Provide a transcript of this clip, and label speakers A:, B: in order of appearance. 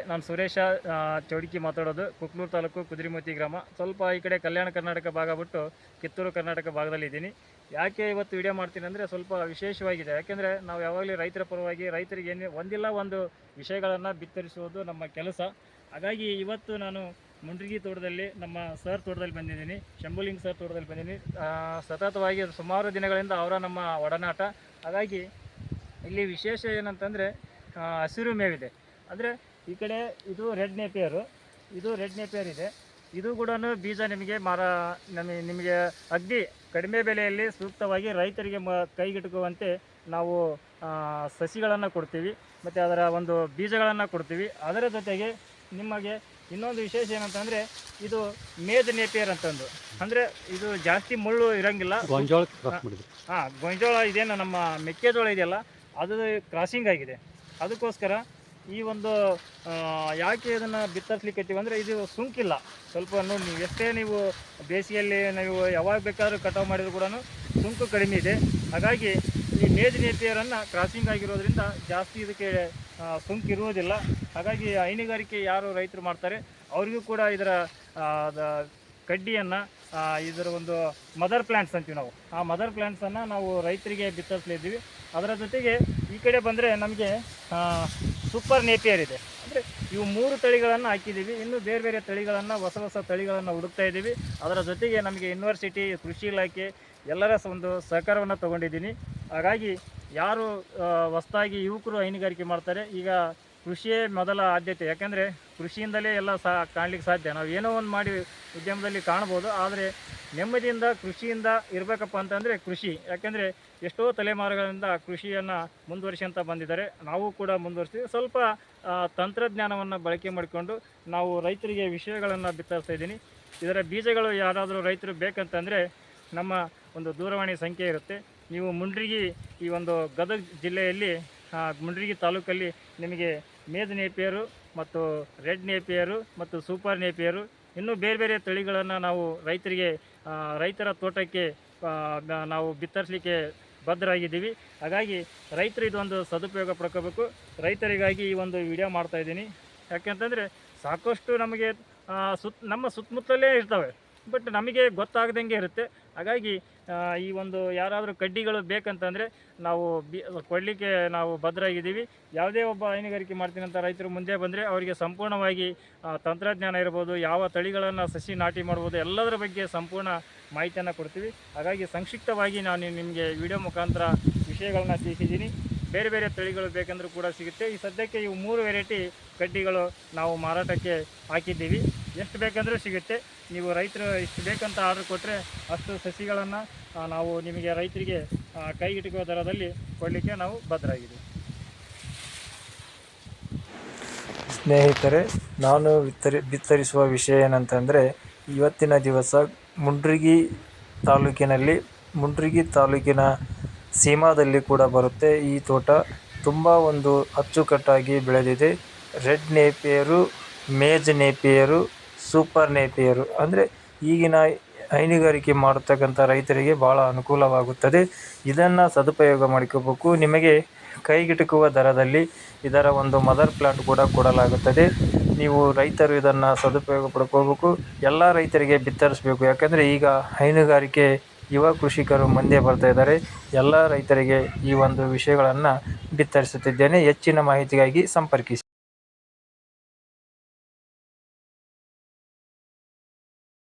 A: ನಾನು ಸುರೇಶ ಚೌಡಿಕಿ ಮಾತಾಡೋದು. ಕುಕ್ನೂರು ತಾಲೂಕು ಕುದುರೆಮುತಿ ಗ್ರಾಮ. ಸ್ವಲ್ಪ ಈ ಕಡೆ ಕಲ್ಯಾಣ ಕರ್ನಾಟಕ ಭಾಗ ಬಿಟ್ಟು ಕಿತ್ತೂರು ಕರ್ನಾಟಕ ಭಾಗದಲ್ಲಿದ್ದೀನಿ. ಯಾಕೆ ಇವತ್ತು ವಿಡಿಯೋ ಮಾಡ್ತೀನಿ ಅಂದರೆ ಸ್ವಲ್ಪ ವಿಶೇಷವಾಗಿದೆ. ಯಾಕೆಂದರೆ ನಾವು ಯಾವಾಗಲೂ ರೈತರ ಪರವಾಗಿ ರೈತರಿಗೆ ಒಂದಿಲ್ಲ ಒಂದು ವಿಷಯಗಳನ್ನು ಬಿತ್ತರಿಸುವುದು ನಮ್ಮ ಕೆಲಸ. ಹಾಗಾಗಿ ಇವತ್ತು ನಾನು ಮುಂಡ್ರಿಗಿ ತೋಟದಲ್ಲಿ ನಮ್ಮ ಸರ್ ತೋಟದಲ್ಲಿ ಬಂದಿದ್ದೀನಿ, ಶಂಭುಲಿಂಗ್ ಸರ್ ತೋಟದಲ್ಲಿ ಬಂದಿದ್ದೀನಿ. ಸತತವಾಗಿ ಸುಮಾರು ದಿನಗಳಿಂದ ಅವರ ನಮ್ಮ ಒಡನಾಟ. ಹಾಗಾಗಿ ಇಲ್ಲಿ ವಿಶೇಷ ಏನಂತಂದರೆ ಹಸಿರು ಮೇವಿದೆ. ಅಂದರೆ ಈ ಕಡೆ ಇದು ರೆಡ್ ನೇಪಿಯರು, ಇದು ರೆಡ್ ನೇಪಿಯರ್ ಇದೆ. ಇದು ಕೂಡ ಬೀಜ ನಿಮಗೆ ಅಗ್ದಿ ಕಡಿಮೆ ಬೆಲೆಯಲ್ಲಿ ಸೂಕ್ತವಾಗಿ ರೈತರಿಗೆ ಕೈಗೆಟುಕುವಂತೆ ನಾವು ಸಸಿಗಳನ್ನು ಕೊಡ್ತೀವಿ ಮತ್ತು ಅದರ ಒಂದು ಬೀಜಗಳನ್ನು ಕೊಡ್ತೀವಿ. ಅದರ ಜೊತೆಗೆ ನಿಮಗೆ ಇನ್ನೊಂದು ವಿಶೇಷ ಏನಂತಂದರೆ ಇದು ಮೇಜ್ ನೇಪಿಯರ್ ಅಂತಂದು, ಅಂದರೆ ಇದು ಜಾಸ್ತಿ ಮುಳ್ಳು ಇರೋಂಗಿಲ್ಲ. ಗೊಂಜೋಳ ಇದೇನು ನಮ್ಮ ಮೆಕ್ಕೆಜೋಳ ಇದೆಯಲ್ಲ ಅದು ಕ್ರಾಸಿಂಗ್ ಆಗಿದೆ. ಅದಕ್ಕೋಸ್ಕರ ಈ ಒಂದು ಯಾಕೆ ಇದನ್ನು ಬಿತ್ತರಿಸ್ಲಿಕ್ಕತ್ತೀವಿ ಅಂದರೆ ಇದು ಸುಂಕಿಲ್ಲ. ಸ್ವಲ್ಪ ನೋಡಿ, ನೀವು ಎಷ್ಟೇ ನೀವು ಬೇಸಿಗೆಯಲ್ಲಿ ನೀವು ಯಾವಾಗ ಬೇಕಾದ್ರೂ ಕಟಾವು ಮಾಡಿದ್ರು ಕೂಡ ಸುಂಕು ಕಡಿಮೆ ಇದೆ. ಹಾಗಾಗಿ ಈ ಮೇಜ್ ನೇಪಿಯರನ್ನು ಕ್ರಾಸಿಂಗ್ ಆಗಿರೋದ್ರಿಂದ ಜಾಸ್ತಿ ಇದಕ್ಕೆ ಸುಂಕು ಇರುವುದಿಲ್ಲ. ಹಾಗಾಗಿ ಹೈನುಗಾರಿಕೆ ಯಾರು ರೈತರು ಮಾಡ್ತಾರೆ ಅವರಿಗೂ ಕೂಡ ಇದರ ಕಡ್ಡಿಯನ್ನು, ಇದರ ಒಂದು ಮದರ್ ಪ್ಲ್ಯಾಂಟ್ಸ್ ಅಂತೀವಿ ನಾವು, ಆ ಮದರ್ ಪ್ಲ್ಯಾಂಟ್ಸನ್ನು ನಾವು ರೈತರಿಗೆ ಬಿತ್ತರಿಸಲಿದ್ದೀವಿ. ಅದರ ಜೊತೆಗೆ ಈ ಕಡೆ ಬಂದರೆ ನಮಗೆ ಸೂಪರ್ ನೇಪಿಯರ್ ಇದೆ. ಅಂದರೆ ಇವು 3 ತಳಿಗಳನ್ನು ಹಾಕಿದ್ದೀವಿ. ಇನ್ನೂ ಬೇರೆ ಬೇರೆ ತಳಿಗಳನ್ನು, ಹೊಸ ತಳಿಗಳನ್ನು ಹುಡುಕ್ತಾ ಇದ್ದೀವಿ. ಅದರ ಜೊತೆಗೆ ನಮಗೆ ಯೂನಿವರ್ಸಿಟಿ, ಕೃಷಿ ಇಲಾಖೆ ಎಲ್ಲರ ಒಂದು ಸಹಕಾರವನ್ನು ತೊಗೊಂಡಿದ್ದೀನಿ. ಹಾಗಾಗಿ ಯಾರು ಹೊಸದಾಗಿ ಯುವಕರು ಹೈನುಗಾರಿಕೆ ಮಾಡ್ತಾರೆ, ಈಗ ಕೃಷಿಯೇ ಮೊದಲ ಆದ್ಯತೆ. ಯಾಕೆಂದರೆ ಕೃಷಿಯಿಂದಲೇ ಎಲ್ಲ ಕಾಣಲಿಕ್ಕೆ ಸಾಧ್ಯ. ನಾವು ಏನೋ ಒಂದು ಮಾಡಿ ಉದ್ಯಮದಲ್ಲಿ ಕಾಣ್ಬೋದು, ಆದರೆ ನೆಮ್ಮದಿಯಿಂದ ಕೃಷಿಯಿಂದ ಇರಬೇಕಪ್ಪ ಅಂತಂದರೆ ಕೃಷಿ. ಯಾಕೆಂದರೆ ಎಷ್ಟೋ ತಲೆಮಾರುಗಳಿಂದ ಕೃಷಿಯನ್ನು ಮುಂದುವರಿಸಂತ ಬಂದಿದ್ದಾರೆ, ನಾವು ಕೂಡ ಮುಂದುವರಿಸ್ತೀವಿ. ಸ್ವಲ್ಪ ತಂತ್ರಜ್ಞಾನವನ್ನು ಬಳಕೆ ಮಾಡಿಕೊಂಡು ನಾವು ರೈತರಿಗೆ ವಿಷಯಗಳನ್ನು ಬಿತ್ತರಿಸ್ತಾ ಇದ್ದೀನಿ. ಇದರ ಬೀಜಗಳು ಯಾರಾದರೂ ರೈತರು ಬೇಕಂತಂದರೆ ನಮ್ಮ ಒಂದು ದೂರವಾಣಿ ಸಂಖ್ಯೆ ಇರುತ್ತೆ. ನೀವು ಮುಂಡ್ರಿಗಿ, ಈ ಒಂದು ಗದಗ ಜಿಲ್ಲೆಯಲ್ಲಿ ಮುಂಡ್ರಿಗಿ ತಾಲೂಕಲ್ಲಿ ನಿಮಗೆ ಮೇಜ್ ನೇಪಿಯರು ಮತ್ತು ರೆಡ್ ನೇಪಿಯರು ಮತ್ತು ಸೂಪರ್ ನೇಪಿಯರು ಇನ್ನೂ ಬೇರೆ ಬೇರೆ ತಳಿಗಳನ್ನು ನಾವು ರೈತರ ತೋಟಕ್ಕೆ ನಾವು ಬಿತ್ತರಿಸಲಿಕ್ಕೆ ಬದ್ಧರಾಗಿದ್ದೀವಿ. ಹಾಗಾಗಿ ರೈತರು ಇದೊಂದು ಸದುಪಯೋಗ ಪಡ್ಕೋಬೇಕು. ರೈತರಿಗಾಗಿ ಈ ಒಂದು ವಿಡಿಯೋ ಮಾಡ್ತಾಯಿದ್ದೀನಿ. ಯಾಕೆಂತಂದರೆ ಸಾಕಷ್ಟು ನಮಗೆ ನಮ್ಮ ಸುತ್ತಮುತ್ತಲೇ ಇರ್ತವೆ, ಬಟ್ ನಮಗೆ ಗೊತ್ತಾಗದಂಗೆ ಇರುತ್ತೆ. ಹಾಗಾಗಿ ಈ ಒಂದು ಯಾರಾದರೂ ಕಡ್ಡಿಗಳು ಬೇಕಂತಂದರೆ ನಾವು ಕೊಡಲಿಕ್ಕೆ ನಾವು ಬದ್ಧರಾಗಿದ್ದೀವಿ. ಯಾವುದೇ ಒಬ್ಬ ಹೈನುಗಾರಿಕೆ ಮಾಡ್ತೀನಿ ಅಂತ ರೈತರು ಮುಂದೆ ಬಂದರೆ ಅವರಿಗೆ ಸಂಪೂರ್ಣವಾಗಿ ತಂತ್ರಜ್ಞಾನ ಇರ್ಬೋದು, ಯಾವ ತಳಿಗಳನ್ನು ಸಸಿ ನಾಟಿ ಮಾಡ್ಬೋದು, ಎಲ್ಲದರ ಬಗ್ಗೆ ಸಂಪೂರ್ಣ ಮಾಹಿತಿಯನ್ನು ಕೊಡ್ತೀವಿ. ಹಾಗಾಗಿ ಸಂಕ್ಷಿಪ್ತವಾಗಿ ನಾನು ನಿಮಗೆ ವಿಡಿಯೋ ಮುಖಾಂತರ ವಿಷಯಗಳನ್ನ ತಿಳಿಸಿದ್ದೀನಿ. ಬೇರೆ ಬೇರೆ ತಳಿಗಳು ಬೇಕೆಂದರೂ ಕೂಡ ಸಿಗುತ್ತೆ. ಈ ಸದ್ಯಕ್ಕೆ ಇವು 3 ವೆರೈಟಿ ಕಡ್ಡಿಗಳು ನಾವು ಮಾರಾಟಕ್ಕೆ ಹಾಕಿದ್ದೀವಿ. ಎಷ್ಟು ಬೇಕಂದರೂ ಸಿಗುತ್ತೆ. ನೀವು ರೈತರು ಇಷ್ಟು ಬೇಕಂತ ಆರ್ಡರ್ ಕೊಟ್ಟರೆ ಅಷ್ಟು ಸಸಿಗಳನ್ನು ನಾವು ನಿಮಗೆ ರೈತರಿಗೆ ಕೈಗೆಟುಕುವ ದರದಲ್ಲಿ ಕೊಡಲಿಕ್ಕೆ ನಾವು ಬದ್ಧರಾಗಿದ್ದೀವಿ.
B: ಸ್ನೇಹಿತರೆ, ನಾನು ಬಿತ್ತರಿಸುವ ವಿಷಯ ಏನಂತಂದರೆ, ಇವತ್ತಿನ ದಿವಸ ಮುಂಡ್ರಿಗಿ ತಾಲೂಕಿನ ಸೀಮಾದಲ್ಲಿ ಕೂಡ ಬರುತ್ತೆ ಈ ತೋಟ. ತುಂಬ ಒಂದು ಅಚ್ಚುಕಟ್ಟಾಗಿ ಬೆಳೆದಿದೆ. Red napier, maize napier, super napier, ಅಂದರೆ ಈಗಿನ ಹೈನುಗಾರಿಕೆ ಮಾಡತಕ್ಕಂಥ ರೈತರಿಗೆ ಭಾಳ ಅನುಕೂಲವಾಗುತ್ತದೆ. ಇದನ್ನು ಸದುಪಯೋಗ ಮಾಡಿಕೋಬೇಕು. ನಿಮಗೆ ಕೈಗೆಟುಕುವ ದರದಲ್ಲಿ ಇದರ ಒಂದು ಮದರ್ ಪ್ಲಾಂಟ್ ಕೂಡ ಕೊಡಲಾಗುತ್ತದೆ. ನೀವು ರೈತರು ಇದನ್ನು ಸದುಪಯೋಗ ಪಡ್ಕೋಬೇಕು. ಎಲ್ಲ ರೈತರಿಗೆ ಬಿತ್ತರಿಸಬೇಕು. ಯಾಕಂದರೆ ಈಗ ಹೈನುಗಾರಿಕೆ ಯುವ ಕೃಷಿಕರು ಮುಂದೆ ಬರ್ತಾ ಇದ್ದಾರೆ. ಎಲ್ಲ ರೈತರಿಗೆ ಈ ಒಂದು ವಿಷಯಗಳನ್ನು ಬಿತ್ತರಿಸುತ್ತಿದ್ದೇನೆ. ಹೆಚ್ಚಿನ ಮಾಹಿತಿಗಾಗಿ ಸಂಪರ್ಕಿಸಿ.